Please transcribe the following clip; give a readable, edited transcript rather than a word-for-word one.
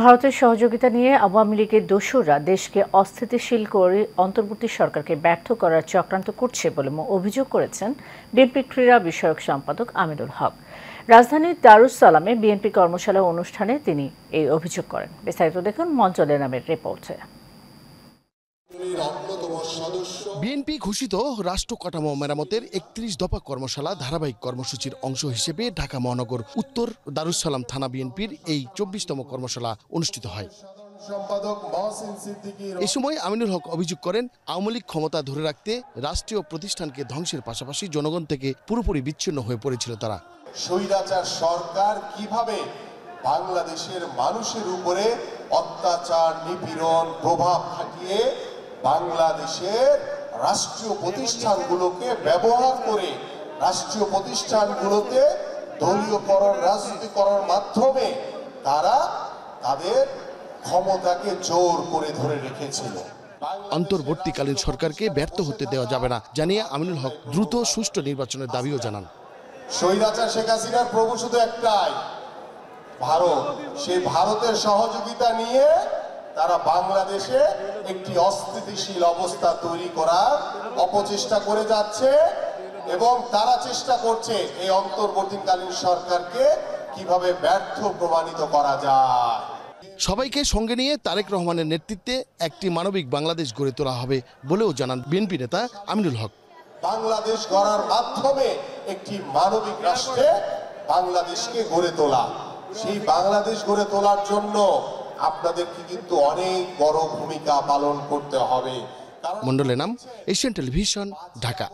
ভারতের সহযোগিতা নিয়ে আওয়ামী লীগের দোসররা দেশকে অস্থিতিশীল করে অন্তর্বর্তী সরকারকে ব্যর্থ করার চক্রান্ত করছে বলে অভিযোগ করেছেন বিএনপির ক্রীড়া বিষয়ক সম্পাদক আমিনুল হক। রাজধানীর দারুস সালামে বিএনপি কর্মশালা অনুষ্ঠানে তিনি এই অভিযোগ করেন। বিস্তারিত দেখুন মঞ্জলে নামের রিপোর্টে। বিএনপি ঘোষিত রাষ্ট্র কাঠামো মেরামতের ৩১ দফা কর্মশালা ধারাবাহিক কর্মসূচির অংশ হিসেবে ঢাকা মহানগর উত্তর দারুস সালাম থানা বিএনপির এই ২৪তম কর্মশালা অনুষ্ঠিত হয়। এ সময় আমিনুল হক অভিযোগ করেন, আওয়ামী লীগ ক্ষমতা ধরে রাখতে রাষ্ট্রীয় প্রতিষ্ঠানকে ধ্বংসের পাশাপাশি জনগণ থেকে পুরোপুরি বিচ্ছিন্ন হয়ে পড়েছিল তারা। স্বৈরাচার সরকার কিভাবে বাংলাদেশের মানুষের উপরে অত্যাচার, নিপীড়ন, প্রভাব খাটিয়ে বাংলাদেশের রাষ্ট্রীয় প্রতিষ্ঠানগুলোকে ব্যবহার করে রাষ্ট্রীয় প্রতিষ্ঠানগুলোতে দলীয়করণ, রাজনীতিকরণের মাধ্যমে তারা তাদের ক্ষমতাকে জোর করে ধরে রেখেছিল। অন্তর্বর্তীকালীন সরকারকে ব্যর্থ হতে দেওয়া যাবে না জানিয়ে আমিনুল হক দ্রুত সুষ্ঠু নির্বাচনের দাবিও জানান। স্বৈরাচার শেখ হাসিনার প্রভু শুধু একটাই, ভারত। সেই ভারতের সহযোগিতা নিয়ে তারা বাংলাদেশে একটি অস্থিতিশীল অবস্থা তৈরি করার অপচেষ্টা করে যাচ্ছে এবং তারা চেষ্টা করছে এই অন্তর্বর্তীকালীন সরকারকে কিভাবে ব্যর্থ প্রমাণিত করা যায়। সবাইকে সঙ্গে নিয়ে তারেক রহমানের নেতৃত্বে একটি মানবিক বাংলাদেশ গড়ে তোলা হবে বলেও জানান বিএনপি নেতা আমিনুল হক। বাংলাদেশ গড়ার মাধ্যমে একটি মানবিক রাষ্ট্রে বাংলাদেশকে গড়ে তোলা, সেই বাংলাদেশ গড়ে তোলার জন্য আপনাদেরকে কিন্তু অনেক বড় ভূমিকা পালন করতে হবে। মন্ডলের নাম, এশিয়ান টেলিভিশন, ঢাকা।